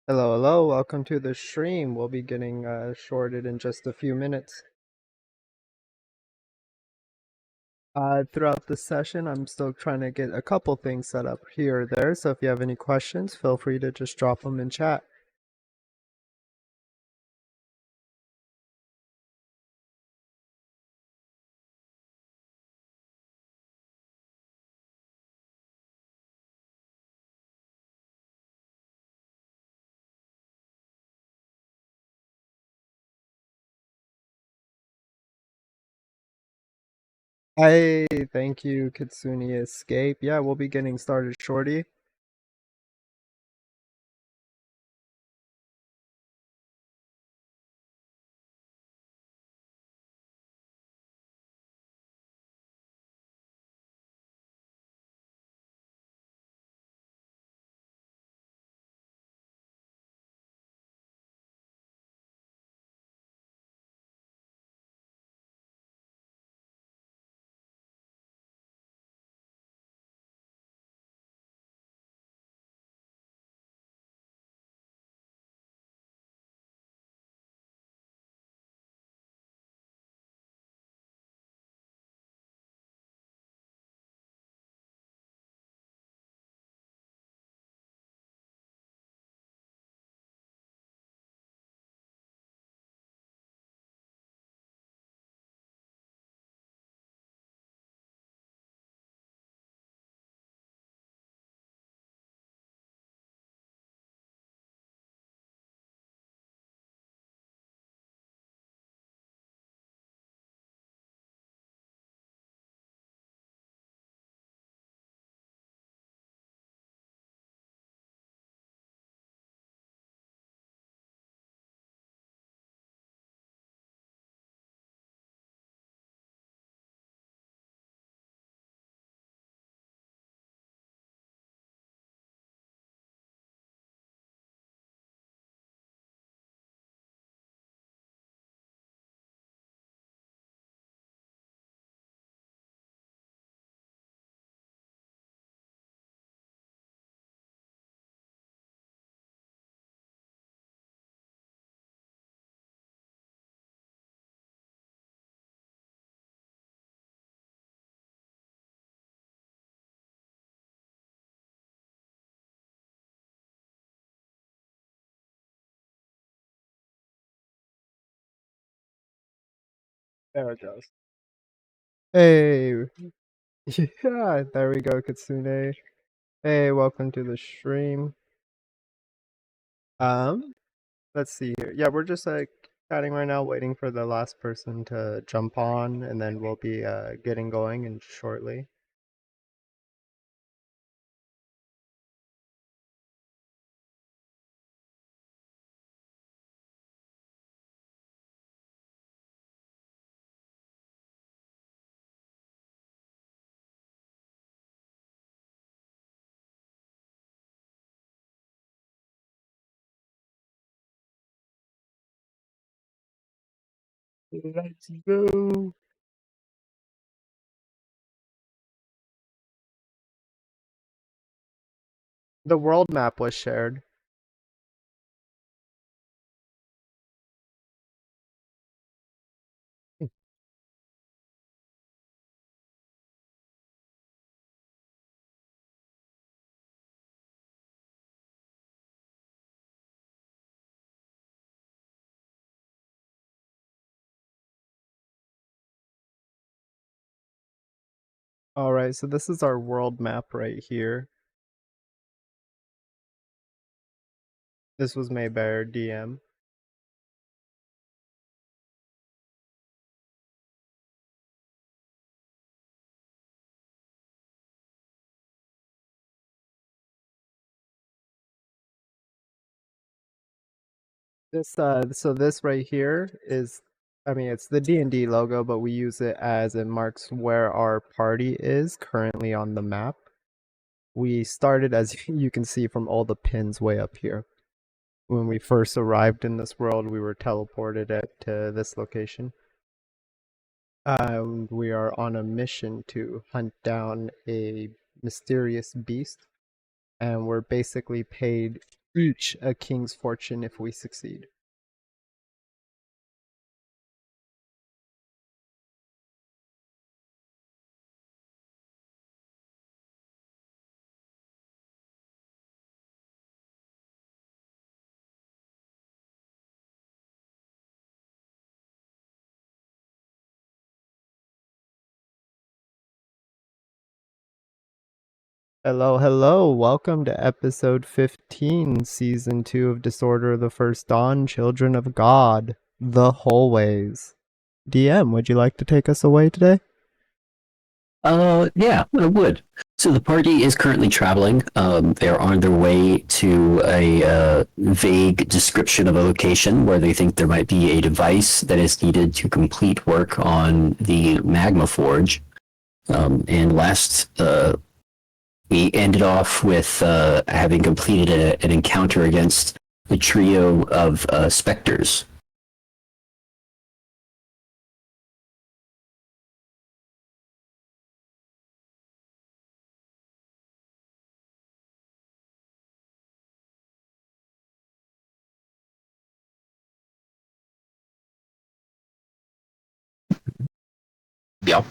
Hello, hello. Welcome to the stream. We'll be getting shorted in just a few minutes. Throughout the session, I'm still trying to get a couple things set up here or there. So if you have any questions, feel free to just drop them in chat. Hey, thank you, Kitsune Escape. Yeah, we'll be getting started shorty. There it goes. Hey, yeah, there we go, Kitsune. Hey, welcome to the stream. Um, let's see here. Yeah, we're just chatting right now, waiting for the last person to jump on, and then we'll be getting going in shortly. Let's go. The world map was shared. All right, so this is our world map right here. This was made by our DM. So this right here is, I mean, it's the D&D logo, but we use it as it marks where our party is currently on the map. We started, as you can see, from all the pins way up here. When we first arrived in this world, we were teleported to this location. We are on a mission to hunt down a mysterious beast, and we're basically paid each a king's fortune if we succeed. Hello, hello. Welcome to episode 15, season 2 of Disorder of the First Dawn, Children of God, The Hallways. DM, would you like to take us away today? Yeah, I would. So the party is currently traveling. They're on their way to a vague description of a location where they think there might be a device that is needed to complete work on the magma forge. And last, we ended off with having completed an encounter against a trio of specters. Yep.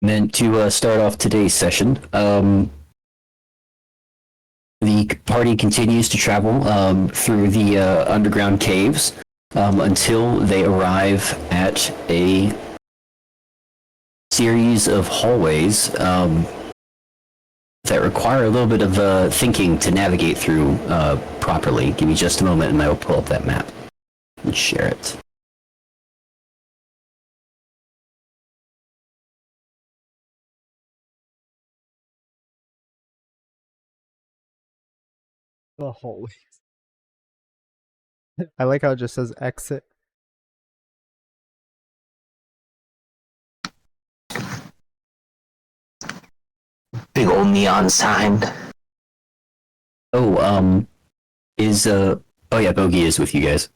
And then to start off today's session, the party continues to travel through the underground caves until they arrive at a series of hallways that require a little bit of thinking to navigate through properly. Give me just a moment and I will pull up that map and share it. The Hallways. I like how it just says exit. Big old neon sign. Oh, oh yeah, Bogey is with you guys.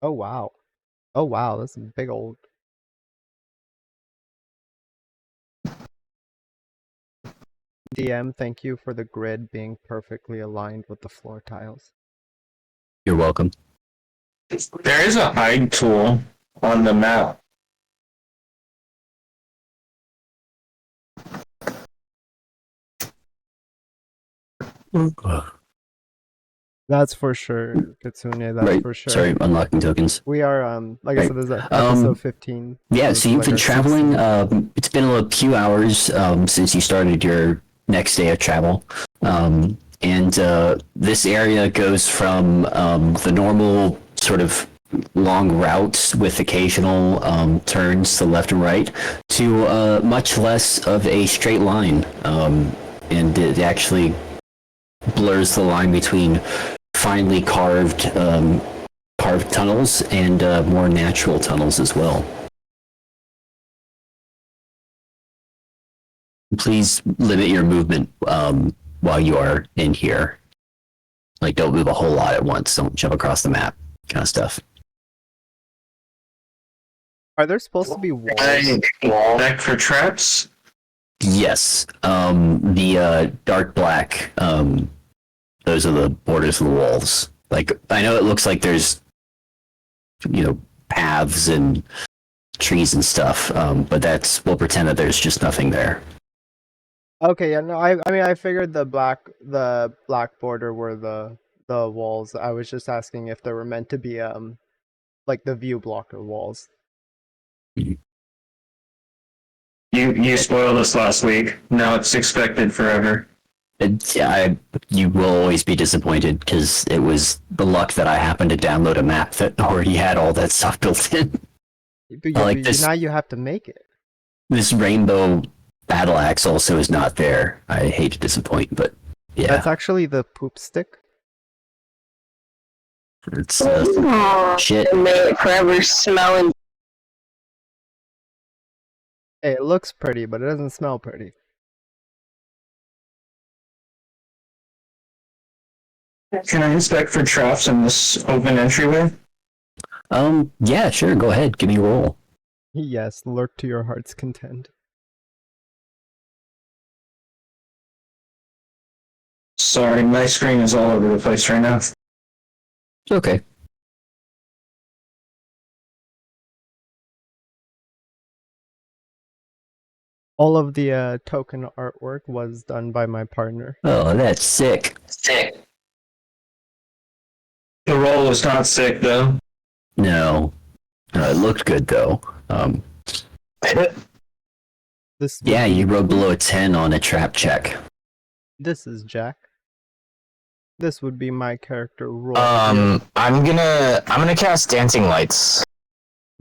Oh, wow. Oh, wow, this is big old. DM, thank you for the grid being perfectly aligned with the floor tiles. You're welcome. There is a hide tool on the map. That's for sure, Kitsune, that's Right. for sure. Sorry, unlocking tokens. We are, like I Right. said, this is episode 15. Yeah, This so is you've like been our traveling. 16th. It's been a few hours since you started your next day of travel. And this area goes from the normal sort of long routes with occasional turns to the left and right to much less of a straight line. And it actually blurs the line between finely carved tunnels and more natural tunnels as well. Please limit your movement while you are in here. Like, don't move a whole lot at once. Don't jump across the map, kind of stuff. Are there supposed to be walls? Check for traps. Yes, the dark black. Those are the borders of the walls. Like, I know it looks like there's, paths and trees and stuff, but we'll pretend that there's just nothing there. Okay, yeah, no, I mean, I figured the black border were the walls. I was just asking if they were meant to be like the view blocker walls. You spoiled us last week. Now it's expected forever. You will always be disappointed because it was the luck that I happened to download a map that already had all that stuff built in. Now you have to make it. This rainbow battle axe also is not there. I hate to disappoint, but yeah. That's actually the poop stick. It's shit. It made it forever smelling. Hey, it looks pretty, but it doesn't smell pretty. Can I inspect for traps in this open entryway? Yeah, sure. Go ahead. Give me a roll. Yes, lurk to your heart's content. Sorry, my screen is all over the place right now. It's okay. All of the token artwork was done by my partner. Oh, that's sick. Sick. The roll was not sick though. No. It looked good though. This would Yeah, be you rolled below a 10 on a trap check. This is Jack. This would be my character Roy. I'm gonna cast Dancing Lights.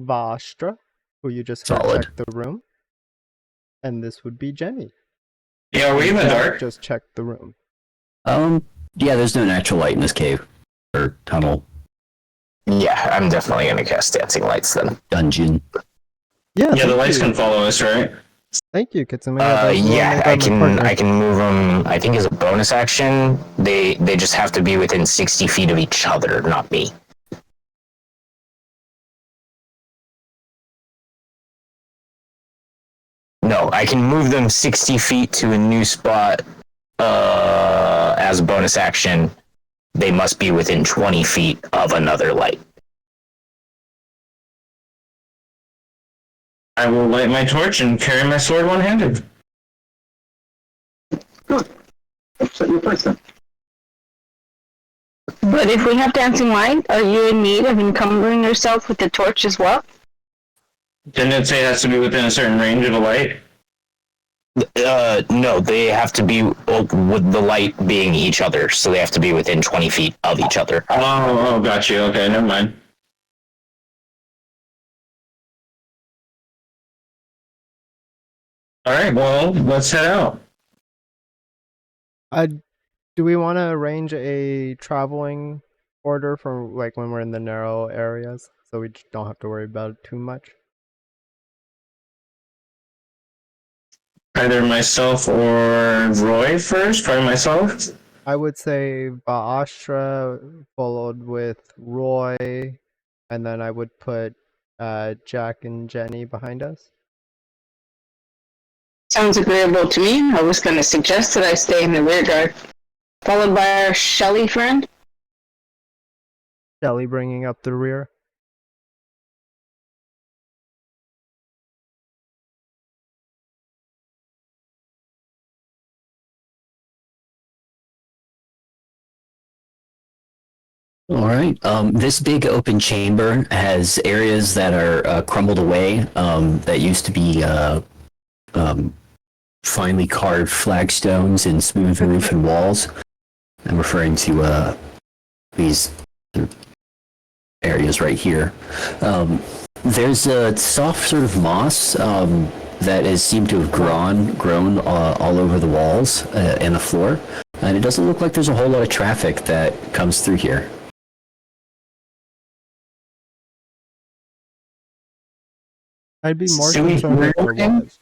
Vastra, who you just heard Solid. check the room. And this would be Jenny. Yeah, are we in the Jack dark? just checked the room. Yeah, there's no natural light in this cave. Or tunnel. Yeah, I'm definitely gonna cast Dancing Lights then. Dungeon. Yeah, Yeah, the lights you. can follow us, right? Thank you, Kitsune. That was Yeah, made I by my partner. can move them. I think as a bonus action, they just have to be within 60 feet of each other, not me. No, I can move them 60 feet to a new spot as a bonus action. They must be within 20 feet of another light. I will light my torch and carry my sword one-handed. But if we have dancing light, are you in need of encumbering yourself with the torch as well? Didn't it say it has to be within a certain range of a light? No, they have to be with the light being each other, so they have to be within 20 feet of each other. Oh, got you. Okay, never mind. All right, well, let's head out. Do we want to arrange a traveling order for like when we're in the narrow areas, so we just don't have to worry about it too much? Either myself or Roy first. Probably myself. I would say Baastra followed with Roy, and then I would put Jack and Jenny behind us. Sounds agreeable to me. I was going to suggest that I stay in the rear guard. Followed by our Shelly friend. Shelly bringing up the rear. All right. This big open chamber has areas that are crumbled away that used to be finely carved flagstones and smooth roof and walls. I'm referring to these areas right here. There's a soft sort of moss that is seemed to have grown all over the walls and the floor, and it doesn't look like there's a whole lot of traffic that comes through here. I'd be more Do we concerned if there hear him? was.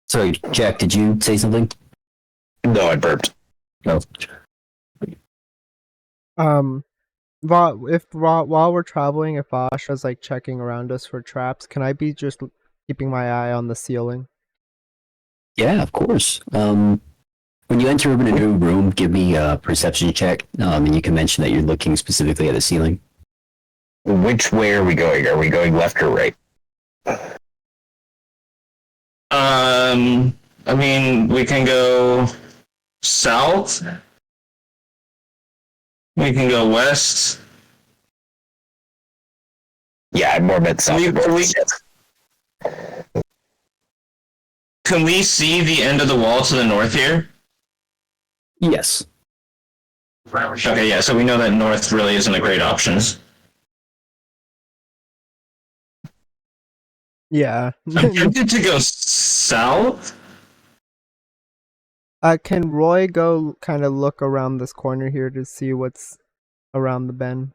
Sorry, Jack, did you say something? No, I burped. No. While we're traveling, if Asha's like checking around us for traps, can I be just keeping my eye on the ceiling? Yeah, of course. When you enter a new room, give me a perception check, and you can mention that you're looking specifically at the ceiling. Which way are we going? Are we going left or right? I mean, we can go south. We can go west. Yeah, I'm more meant south. Can we see the end of the wall to the north here? Yes. Okay, yeah, so we know that north really isn't a great option. Yeah. I'm tempted to go south. Can Roy go kind of look around this corner here to see what's around the bend?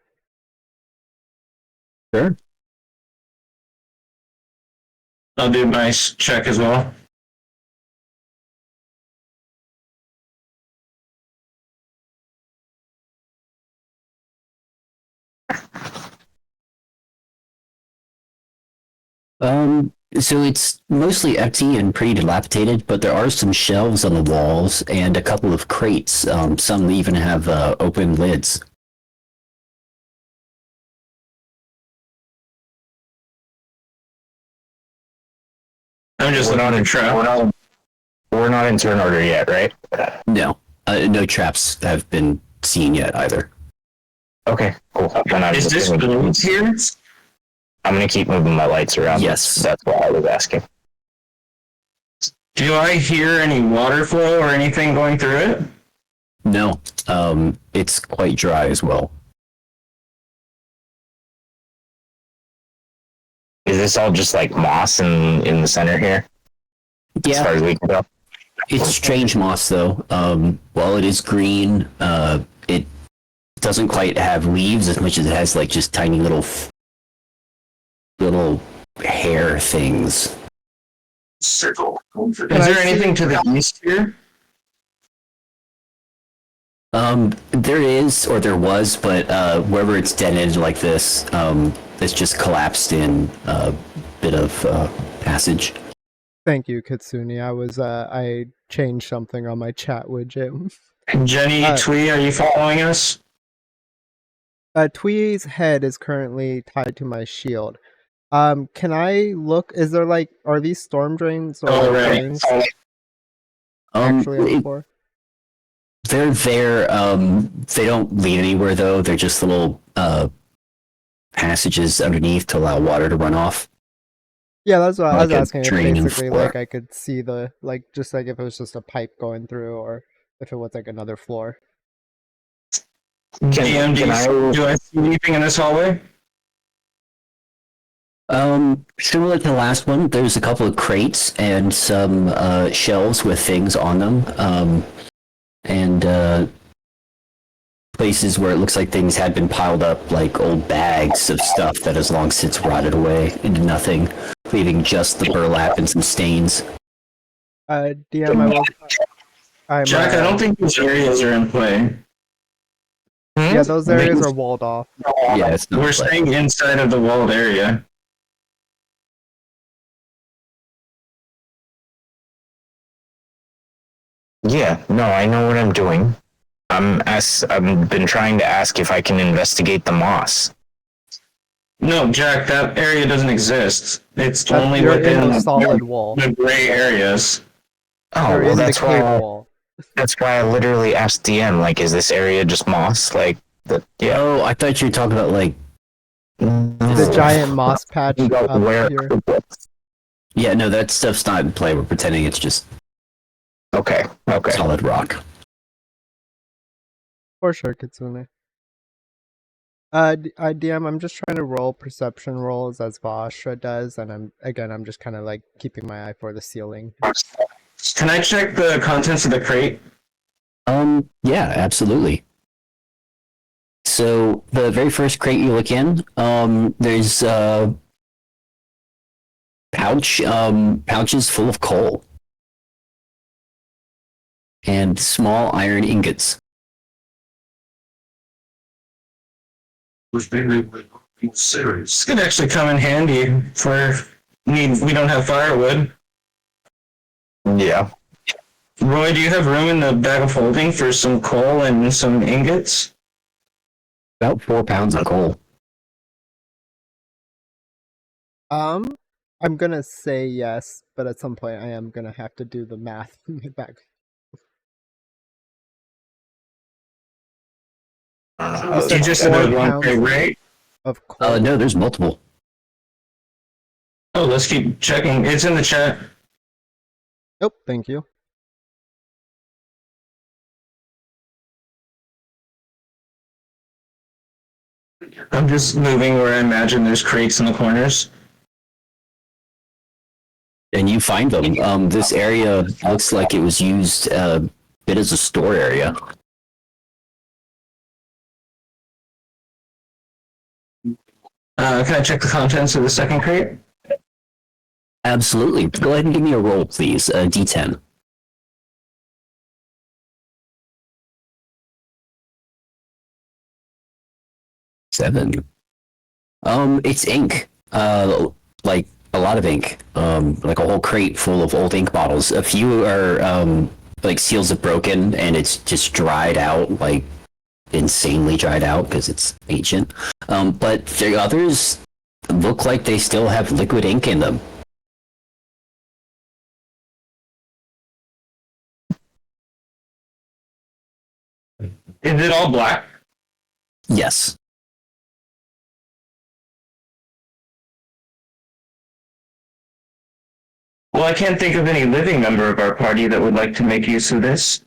Sure. I'll do my check as well. So it's mostly empty and pretty dilapidated, but there are some shelves on the walls and a couple of crates. Some even have open lids. I'm just We're looking not for in trap. we're not in turn order yet, right? No, no traps have been seen yet either. Okay, cool. Then I'm Is just this gonna, build here? I'm gonna keep moving my lights around. Yes. That's why I was asking. Do I hear any water flow or anything going through it? No, it's quite dry as well. Is this all just like moss in the center here? As far Yeah, as we can tell. it's strange moss though. While it is green, it doesn't quite have leaves as much as it has like just tiny little hair things. Circle. Is I there see- anything to the east here? There is, or there was, but wherever it's dead end like this, it's just collapsed in a bit of passage. Thank you, Katsuni. I changed something on my chat widget. Jenny, Twee, are you following us? Twee's head is currently tied to my shield. Can I look? Is there like, are these storm drains or Oh, right. drains actually on the floor? They're there. They don't lead anywhere though. They're just little passages underneath to allow water to run off. Yeah, that's what I was Like a asking. If drain basically, floor. like, I could see the just like if it was just a pipe going through, or if it was like another floor. DM, do I see anything in this hallway? Similar to the last one, there's a couple of crates and some shelves with things on them, and places where it looks like things had been piled up, like old bags of stuff that has long since rotted away into nothing, leaving just the burlap and some stains. DM, I'm Jack, I don't think these areas are in play. Yeah, those areas are walled off. Yeah, it's not We're play. staying inside of the walled area. Yeah, no, I know what I'm doing. I've been trying to ask if I can investigate the moss. No, Jack, that area doesn't exist. It's You're only in within a solid wall. the gray areas. Oh, You're well, in the that's cave why. wall. That's why I literally asked DM, like, is this area just moss? Like, yeah. Oh, I thought you were talking about like. The giant moss patch up Where? here. Yeah, no, that stuff's not in play. We're pretending it's just Okay. solid rock. For sure, Kitsune. DM, I'm just trying to roll perception rolls as Vasha does, and I'm just kind of like keeping my eye for the ceiling. Can I check the contents of the crate? Yeah, absolutely. So the very first crate you look in, there's pouches full of coal and small iron ingots. This could actually come in handy for we don't have firewood. Yeah. Roy, do you have room in the bag of holding for some coal and some ingots? About 4 pounds of coal. I'm gonna say yes, but at some point I am gonna have to do the math in my back. You just said 4 there's one pounds crate, right? of coal. No, there's multiple. Oh, let's keep checking. It's in the chat. Nope, thank you. I'm just moving where I imagine there's crates in the corners. And you find them. This area looks like it was used a bit as a store area. Can I check the contents of the second crate? Absolutely. Go ahead and give me a roll, please. A D10. 7. It's ink. Like a lot of ink, like a whole crate full of old ink bottles. A few are like seals have broken and it's just dried out, like insanely dried out because it's ancient. But the others look like they still have liquid ink in them. Is it all black? Yes. Well, I can't think of any living member of our party that would like to make use of this.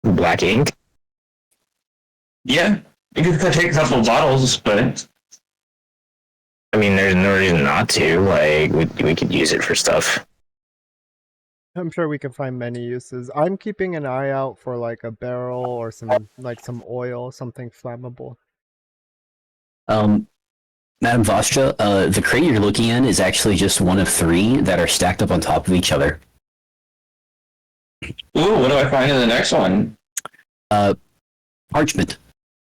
Black ink. Yeah, you could take a couple bottles, but I mean, there's no reason not to. Like, we could use it for stuff. I'm sure we can find many uses. I'm keeping an eye out for like a barrel or some oil, something flammable. Madam Vostra, the crate you're looking in is actually just one of 3 that are stacked up on top of each other. ooh, what do I find in the next one? Parchment.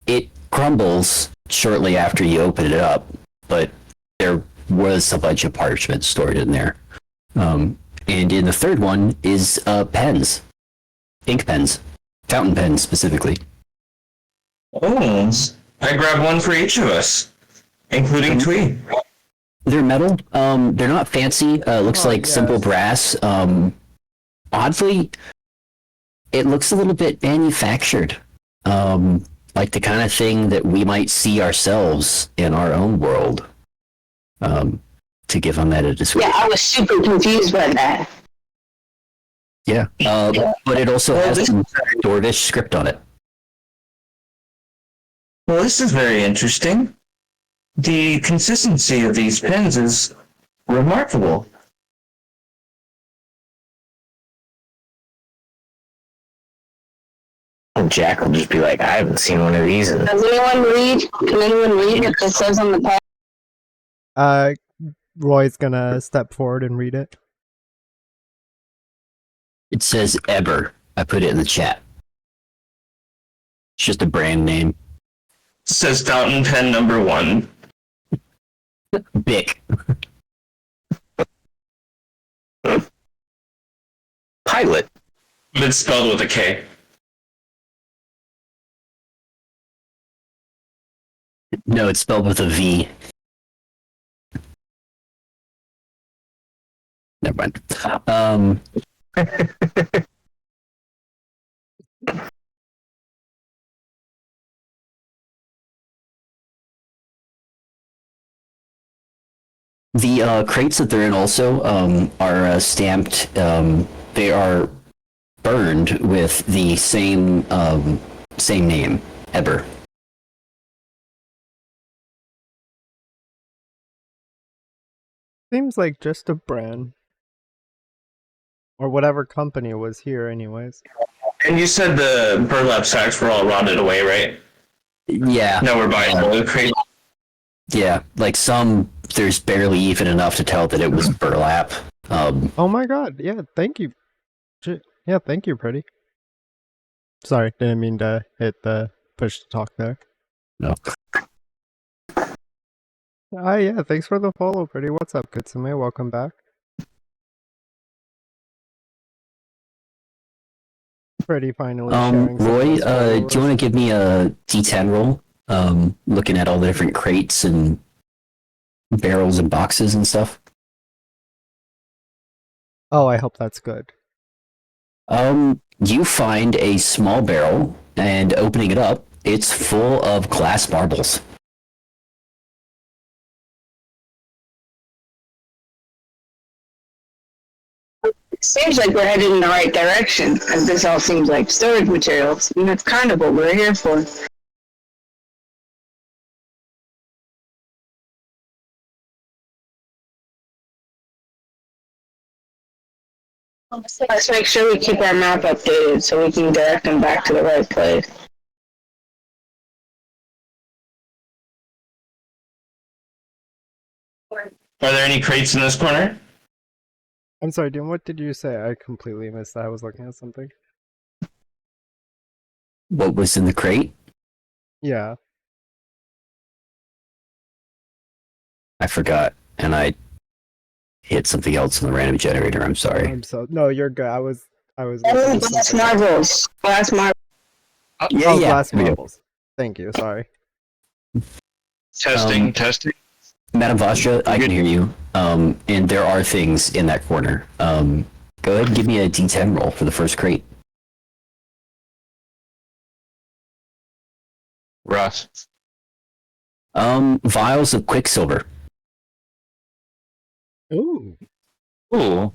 It crumbles shortly after you open it up, but there was a bunch of parchment stored in there. And in the third one is pens, ink pens, fountain pens specifically. Oh, I grabbed one for each of us, including Twee. They're metal. They're not fancy. Looks like yes. simple brass. Oddly, it looks a little bit manufactured. Like the kind of thing that we might see ourselves in our own world. To give them that a description. Yeah, I was super confused by that. Yeah. But it also Well, has this- some Dwarvish script on it. Well, this is very interesting. The consistency of these pens is remarkable. And Jack will just be like, I haven't seen one of these. Does anyone read? Can anyone read what this says on the pad? Roy's gonna step forward and read it. It says Eber. I put it in the chat. It's just a brand name. It says fountain pen number 1. Bic. Pilot. But it's spelled with a K. No, it's spelled with a V. Never mind. The crates that they're in also are stamped. They are burned with the same name, Eber. Seems like just a brand. Or whatever company was here anyways. And you said the burlap sacks were all rotted away, right? Yeah. No, we're buying all the crate. Yeah, like some, there's barely even enough to tell that it was burlap. Oh my god, yeah, thank you. Yeah, thank you, Pretty. Sorry, didn't mean to hit the push to talk there. No. Yeah, thanks for the follow, Pretty. What's up, Kitsune? Welcome back. Pretty finally sharing some of Roy, his do followers. you want to give me a D10 roll? Looking at all the different crates and barrels and boxes and stuff. Oh, I hope that's good. You find a small barrel, and opening it up, it's full of glass marbles. Seems like we're headed in the right direction, as this all seems like storage materials, and that's kind of what we're here for. Let's make sure we keep our map updated so we can direct them back to the right place. Are there any crates in this corner? I'm sorry, Dan, what did you say? I completely missed that. I was looking at something. What was in the crate? Yeah. I forgot, and I hit something else on the random generator. I'm sorry. No, you're good. I was looking Oh, at glass something else. marbles. Glass marbles. Oh, glass There we go. marbles. Thank you. Sorry. Testing, Um, testing. Madam Vastra, I can hear you. And there are things in that corner. Go ahead and give me a D10 roll for the first crate. Ross. Vials of quicksilver. Ooh. Ooh.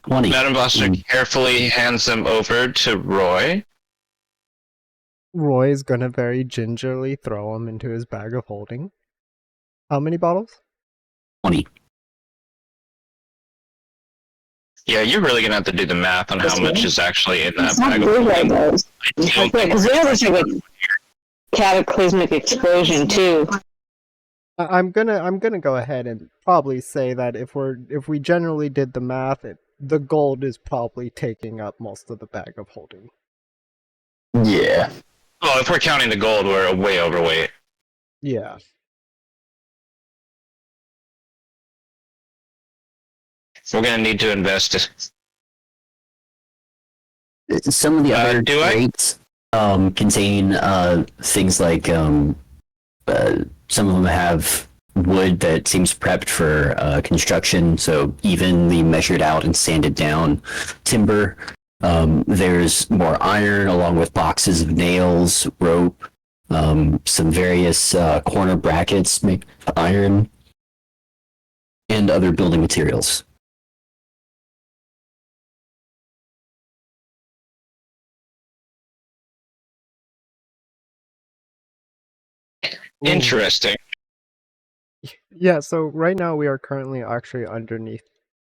20. Madam Buster carefully hands them over to Roy. Roy's gonna very gingerly throw them into his bag of holding. How many bottles? 20. Yeah, you're really gonna have to do the math on how much is actually in that It's not bag of good right holding. those. don't Because there was like a cataclysmic explosion too. I'm gonna go ahead and probably say that if we generally did the math, the gold is probably taking up most of the bag of holding. Yeah. Well, if we're counting the gold, we're way overweight. Yeah. We're gonna need to invest it. Some of the other do I? crates contain things like some of them have wood that seems prepped for construction, so evenly measured out and sanded down timber. There's more iron along with boxes of nails, rope, some various corner brackets made of iron, and other building materials. Ooh. Interesting. Yeah, so right now we are currently actually underneath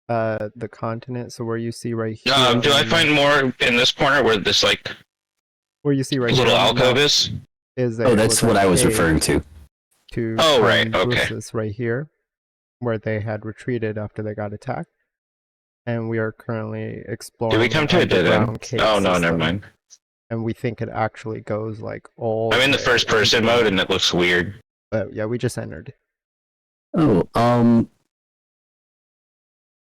the continent. So where you see right here, Do I find more in this corner where this like where you see right little here on the alcove map is? Oh, that's what I was referring to. to Oh, right, okay. Bruce's right here, where they had retreated after they got attacked, and we are currently exploring. Did we come to a dead end? cave Oh no, system, never mind. And we think it actually goes like all. I'm in the way first person into- mode and it looks weird. But yeah, we just entered. Oh,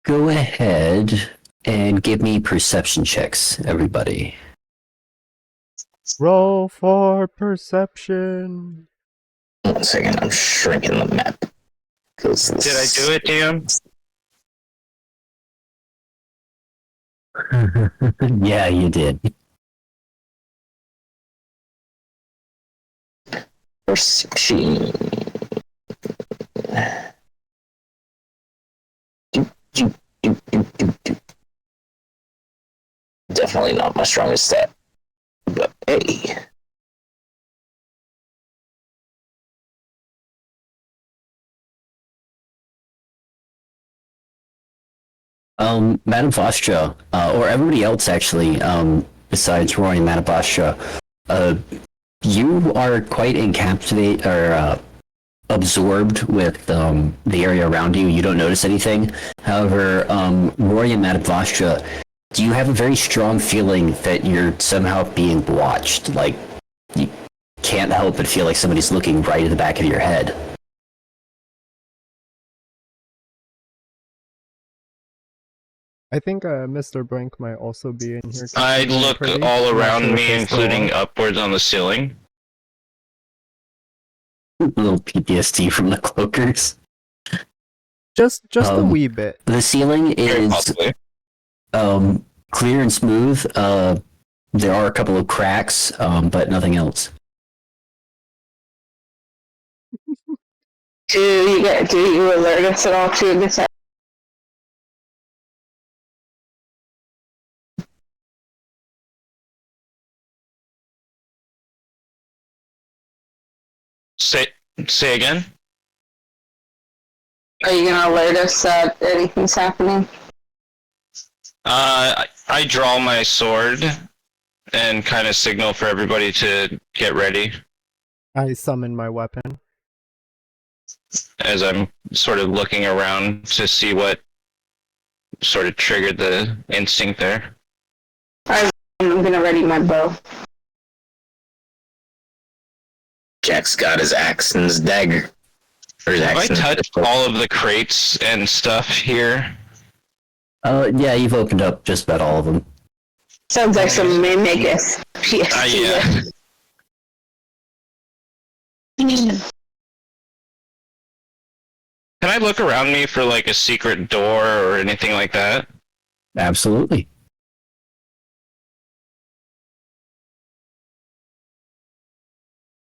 go ahead and give me perception checks, everybody. Roll for perception. 1 second, I'm shrinking the map. Did I do it, DM? Yeah, you did. Perception. Definitely not my strongest stat. But hey. Madam Vostra, or everybody else actually, besides Roy and Madam Vostra, you are quite encapsulated or absorbed with the area around you. You don't notice anything. However, Roy and Madam Vostra, do you have a very strong feeling that you're somehow being watched? Like, you can't help but feel like somebody's looking right at the back of your head. I think Mr. Brink might also be in here. I look pretty. all I'm not around sure if me, they still including are. upwards on the ceiling. A little PTSD from the cloakers. Just a wee bit. The ceiling Very is possibly. clear and smooth. There are a couple of cracks, but nothing else. Do you alert us at all to this? Say again? Are you gonna alert us that anything's happening? I draw my sword and kind of signal for everybody to get ready I summon my weapon. as I'm sort of looking around to see what sort of triggered the instinct there. I'm gonna ready my bow. Jack's got his axe and his dagger. Or is Have I accident? touched all of the crates and stuff here? Yeah, you've opened up just about all of them. Sounds like some Mimic Yeah. Can I look around me for like a secret door or anything like that? Absolutely.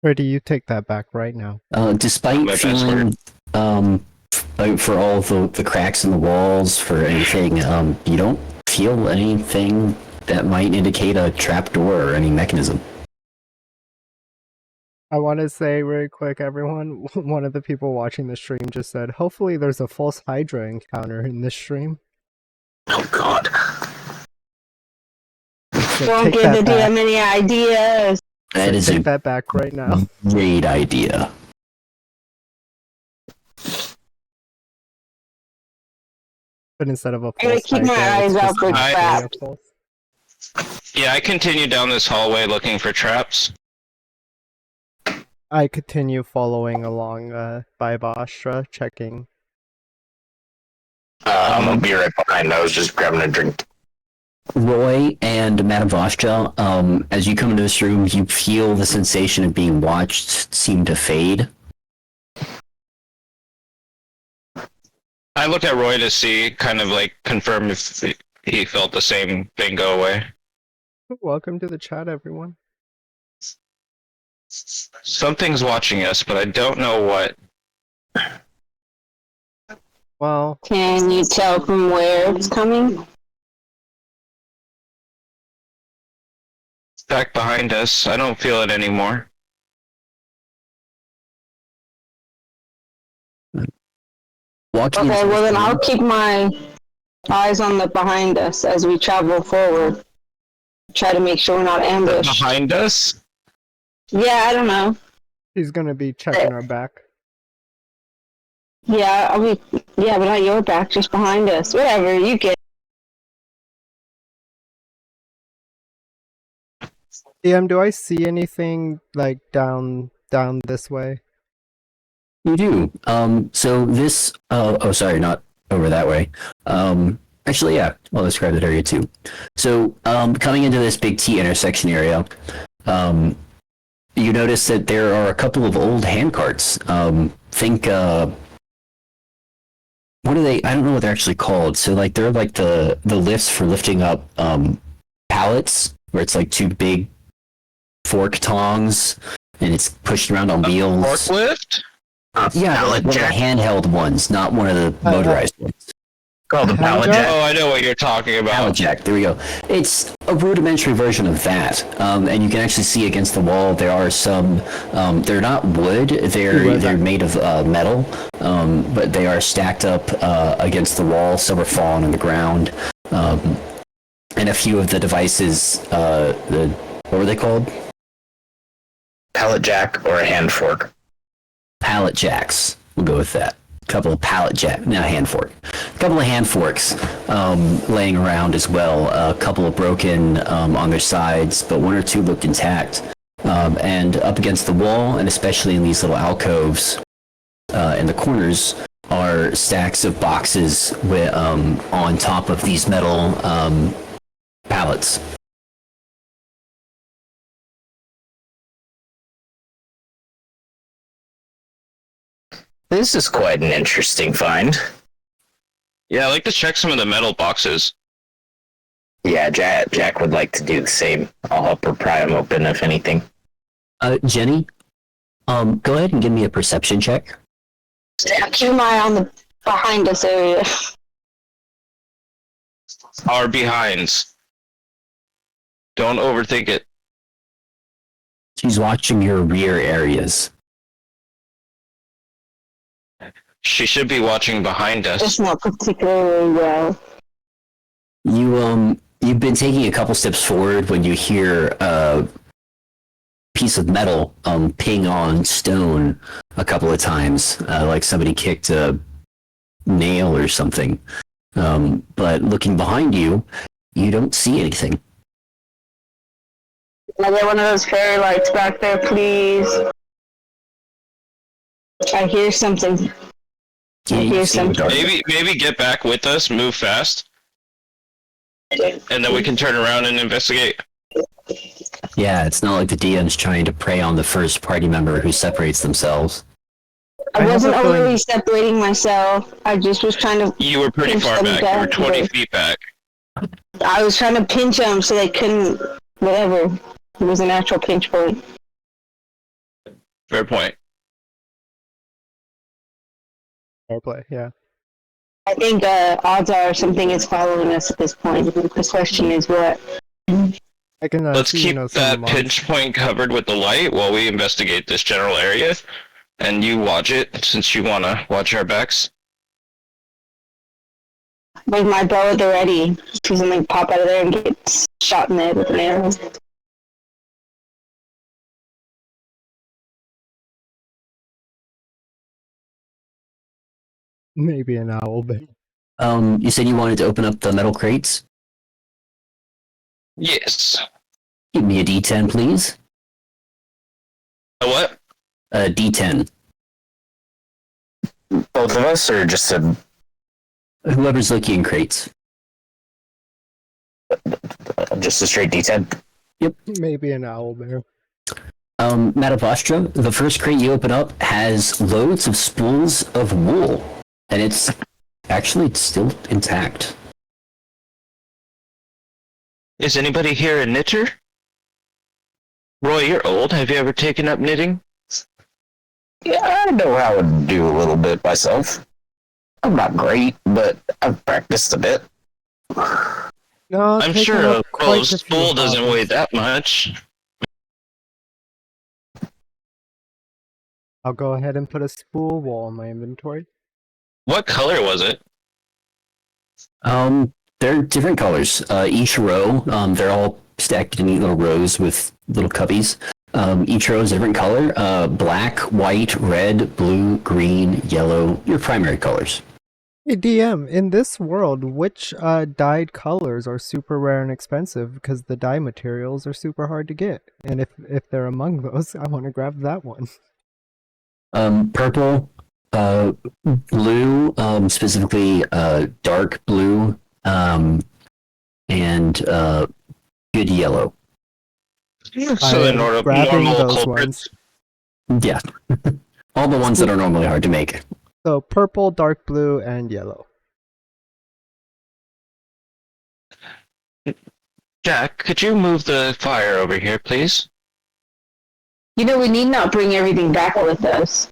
Or do you take that back right now? Despite My feeling for all the cracks in the walls, for anything, you don't feel anything that might indicate a trap door or any mechanism. I want to say very quick, everyone, one of the people watching the stream just said, hopefully there's a false Hydra encounter in this stream. Oh God. So Don't take give that the back. DM any ideas. That So is take a that back right now. great idea. But instead of a I'm gonna false keep my Hydra, eyes it's out just for actually a traps. false. Yeah, I continue down this hallway looking for traps. I continue following along by Bastra, checking. I'll be right behind. I was just grabbing a drink. Roy and Madame Vostra, as you come into this room, you feel the sensation of being watched seem to fade. I look at Roy to see, kind of like confirm if he felt the same thing go away. Welcome to the chat, everyone. Something's watching us, but I don't know what. Well, Can you tell from where it's coming? Back behind us, I don't feel it anymore. Walking Okay, into well this then I'll room, keep my eyes on the behind us as we travel forward. Try to make sure we're not ambushed. Behind us? Yeah, I don't know. he's gonna be checking our back. Yeah, yeah, but not your back, just behind us. Whatever, you get. DM, do I see anything like down this way? you do. So this, sorry, not over that way. Actually, yeah, I'll describe that area too. So, coming into this big T intersection area, you notice that there are a couple of old handcarts. What are they? I don't know what they're actually called. So, like, they're like the lifts for lifting up pallets, where it's like two big fork tongs, and it's pushed around on wheels. Forklift? Yeah, but like one of the handheld ones, not one of the motorized ones. Called the pallet Handgun? jack. Oh, I know what you're talking about. Pallet jack. There we go. It's a rudimentary version of that, and you can actually see against the wall there are some. They're not wood. They're made of metal, but they are stacked up against the wall. Some are fallen on the ground, and a few of the devices. What were they called? Pallet jack or a hand fork. Pallet jacks. We'll go with that. A couple of pallet jack, no, hand fork. A couple of hand forks laying around as well. A couple of broken on their sides, but one or two looked intact. And up against the wall, and especially in these little alcoves in the corners, are stacks of boxes with, on top of these metal pallets. This is quite an interesting find. Yeah, I like to check some of the metal boxes. Yeah, Jack would like to do the same. I'll help her pry them open, if anything. Jenny, go ahead and give me a perception check. Keep my eye on the behind us area. Our behinds. Don't overthink it. She's watching your rear areas. She should be watching behind It's us. not particularly well. You've been taking a couple steps forward when you hear a piece of metal ping on stone a couple of times, like somebody kicked a nail or something. But looking behind you, you don't see anything. Can I get one of those fairy lights back there, please? I hear something Yeah, you Here's see some. the dark. Maybe get back with us, move fast, and then we can turn around and investigate. Yeah, it's not like the DM's trying to prey on the first party member who separates themselves. I have a wasn't feeling- overly separating myself. I just was trying to. You were pretty Pinch far them back. You were back, 20 but- feet back. I was trying to pinch them so they couldn't. Whatever. It was an actual pinch point. Fair point. Fair play, yeah. I think odds are something is following us at this point. The question is what. I can Let's see, keep some that monsters. pinch point covered with the light while we investigate this general area. And you watch it, since you want to watch our backs. With my bow at the ready, see something pop out of there and get shot in the head with an arrow. Maybe an owl, but You said you wanted to open up the metal crates? Yes. Give me a D10, please. A what? A D10. Both of us, or just a Whoever's looking in crates. straight D10? maybe an owl bear. Matavastra, the first crate you open up has loads of spools of wool, and it's actually still intact. Is anybody here a knitter? Roy, you're old. Have you ever taken up knitting? Yeah, I know how to do a little bit myself. I'm not great, but I've practiced a bit. No, I'm taking sure up a quite roll a of few spool doesn't hobbies. weigh that much. I'll go ahead and put a spool wall in my inventory. What color was it? They're different colors. Each row, they're all stacked in neat little rows with little cubbies. Each row is a different color. Black, white, red, blue, green, yellow, your primary colors. Hey DM, in this world, which dyed colors are super rare and expensive because the dye materials are super hard to get? And if they're among those, I want to grab that one. Purple, blue, specifically dark blue, and good yellow. So the I'm grabbing normal those culprits. Yeah. All the ones that are normally hard to make. So purple, dark blue, and yellow. Jack, could you move the fire over here, please? You know, we need not bring everything back with us.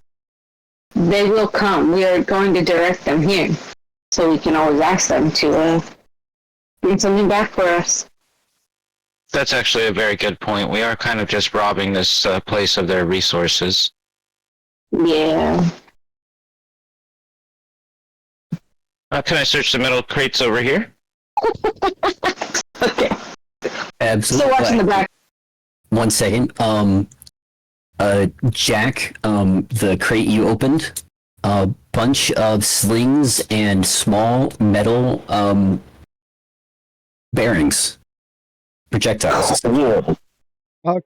They will come. We are going to direct them here. So we can always ask them to bring something back for us. That's actually a very good point. We are kind of just robbing this place of their resources. Yeah. Can I search the metal crates over here? Okay. Absolutely. Still watching the back. 1 second. Jack, the crate you opened, a bunch of slings and small metal bearings, projectiles. Yeah.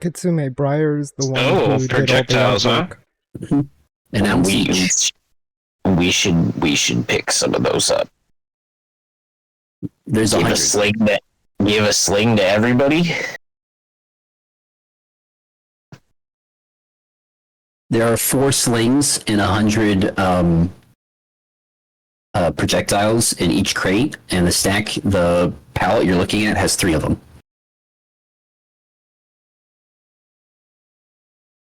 Kitsune Briar's the one Oh, who did projectiles, all the huh? artwork. An ounce each. We should pick some of those up. There's Give a 100. sling to everybody. There are 4 slings and 100 projectiles in each crate, and the pallet you're looking at has 3 of them.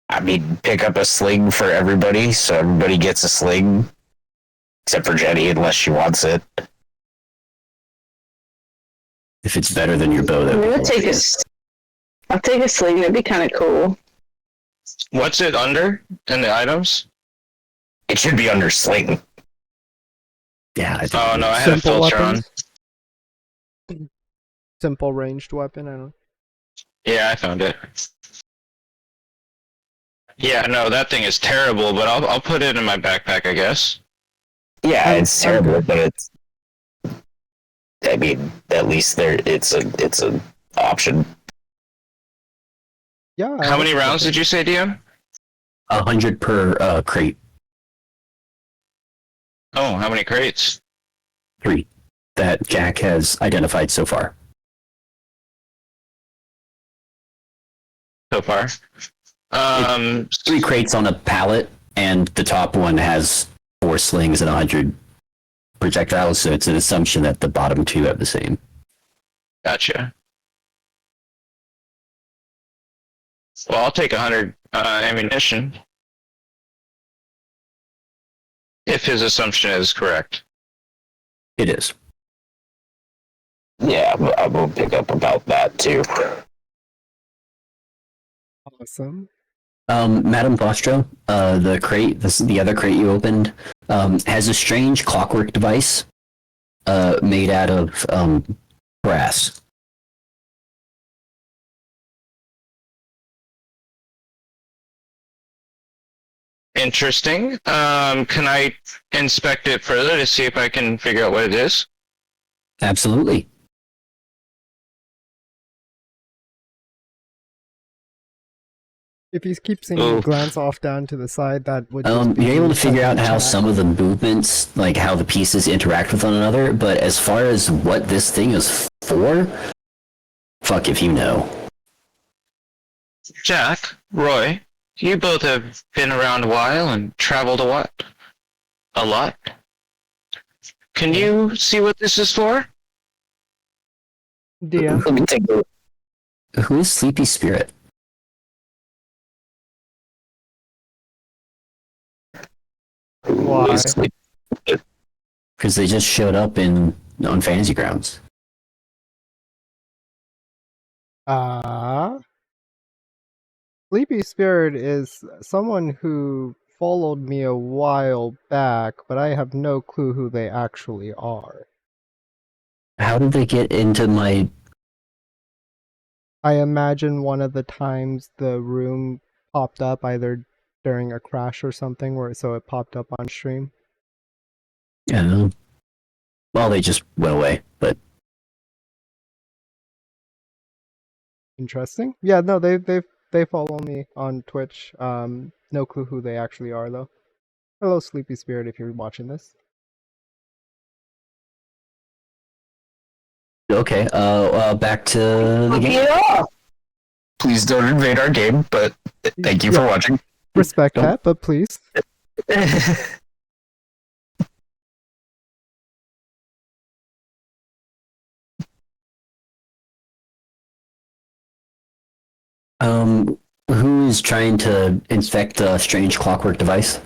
I mean, pick up a sling for everybody, so everybody gets a sling, except for Jenny, unless she wants it. If it's better than your bow, that would be I'll take a sling. That'd be kind of cool. What's it under in the items? It should be under sling. Yeah, I think Oh no, I had a Simple filter on. weapons. Simple ranged weapon. I don't. Yeah, I found it. Yeah, no, that thing is terrible, but I'll put it in my backpack, I guess. Yeah, I'm it's terrible, good. but it's. I mean, at least it's a option. Yeah. How many rounds did you say, DM? 100 per crate. Oh, how many crates? 3 that Jack has identified so far. So far. 3 crates on a pallet, and the top one has 4 slings and 100 projectiles, so it's an assumption that the bottom 2 have the same. Gotcha. Well, I'll take 100 ammunition. If his assumption is correct. It is. Yeah, I will pick up about that too. Awesome. Madame Vostro, the crate, the other crate you opened, has a strange clockwork device made out of brass. Interesting. Can I inspect it further to see if I can figure out what it is? Absolutely. If you keep seeing me glance off down to the side, that would just be you're able to figure out checking how chat. some of the movements, like how the pieces interact with one another, but as far as what this thing is for, fuck if you know. Jack, Roy, you both have been around a while and traveled a lot. Can you see what this is for? DM. Let me take a look. Who is Sleepy Spirit? Why? Because they just showed up on Fantasy Grounds. Sleepy Spirit is someone who followed me a while back, but I have no clue who they actually are. How did they get into my... I imagine one of the times the room popped up either during a crash or something, so it popped up on stream. Well, they just went away, but... Interesting. Yeah, no, they follow me on Twitch. No clue who they actually are though. Hello, Sleepy Spirit, if you're watching this. Okay, back to the game. Yeah. Please don't invade our game, but thank you for watching. Respect that, but please. Who is trying to inspect the strange clockwork device?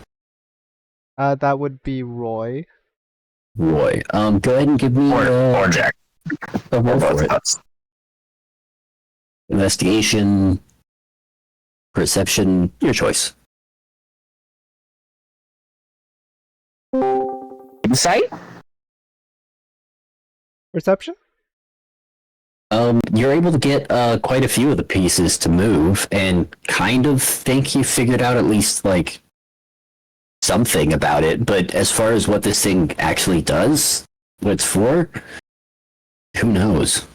That would be Roy. Roy. Go ahead and give me or Jack. a roll Both for it. us. Investigation, perception, your choice. Insight? Perception? You're able to get quite a few of the pieces to move, and kind of think you figured out at least like something about it. But as far as what this thing actually does, what it's for, who knows?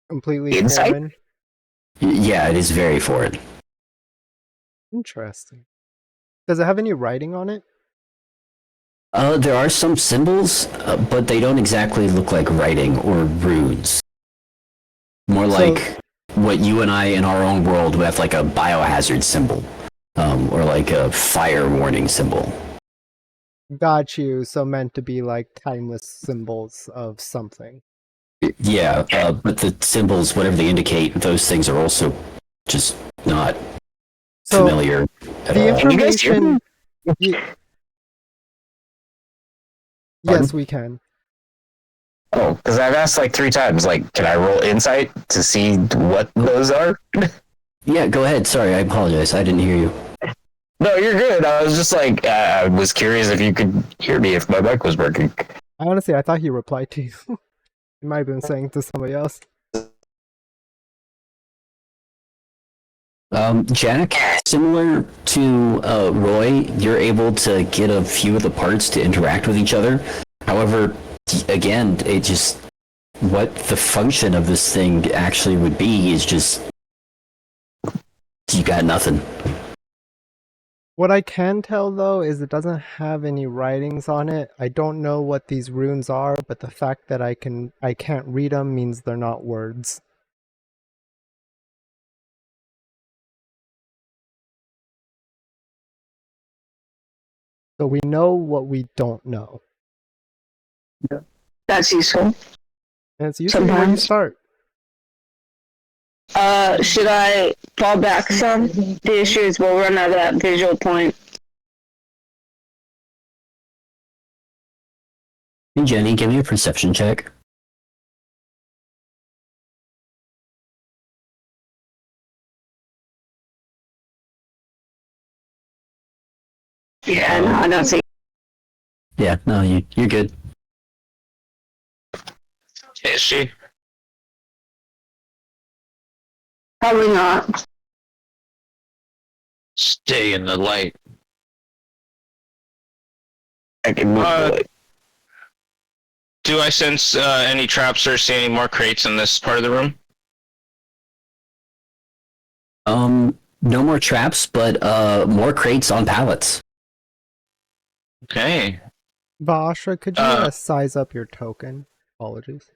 Completely Insight? foreign. Yeah, it is very foreign. Interesting. Does it have any writing on it? There are some symbols, but they don't exactly look like writing or runes. More like what you and I in our own world would have like a biohazard symbol, or like a fire warning symbol. Got you. So meant to be like timeless symbols of something. Yeah, but the symbols, whatever they indicate, those things are also just not So familiar at the all. Can you guys hear information. me? Yes, we can. Oh, because I've asked like 3 times, like, can I roll insight to see what those are? Yeah, go ahead. Sorry, I apologize. I didn't hear you. No, you're good. I was just like, I was curious if you could hear me if my mic was working. Honestly, I thought he replied to you. He might have been saying to somebody else. Jack, similar to Roy, you're able to get a few of the parts to interact with each other. However, again, it just what the function of this thing actually would be is just you got nothing. What I can tell though is it doesn't have any writings on it. I don't know what these runes are, but the fact that I can't read them means they're not words. So we know what we don't know. That's useful. And it's usually where you Sometimes. start. Should I fall back some? The issue is we'll run out of that visual point. Hey, Jenny, give me a perception check. Yeah, no, I don't see. Yeah, no, you're good. Is she? Probably not. Stay in the light. I can move Uh, the light. Do I sense any traps or see any more crates in this part of the room? No more traps, but more crates on pallets. Okay. Vasha, could you size up your token? Apologies.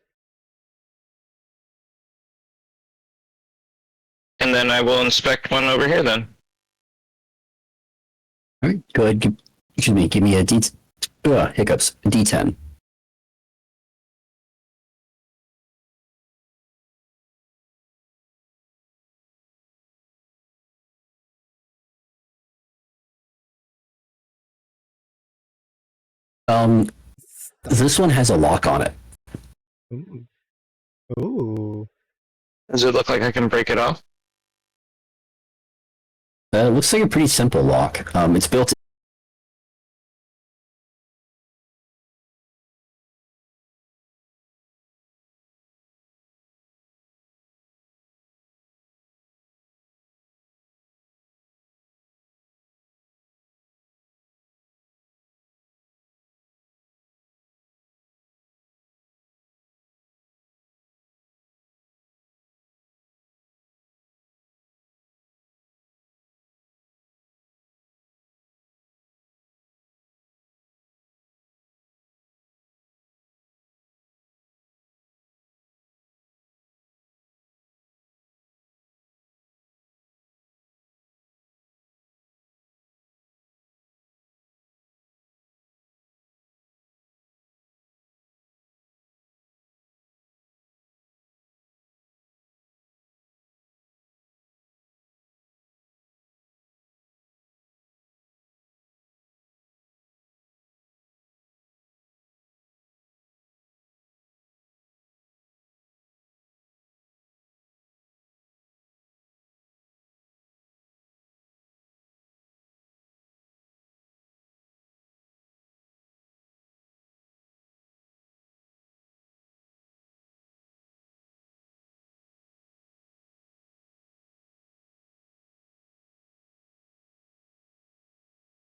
And then I will inspect one over here then. All right, go ahead. Give me a hiccups. A D10. This one has a lock on it. Ooh. Ooh. Does it look like I can break it off? It looks like a pretty simple lock. It's built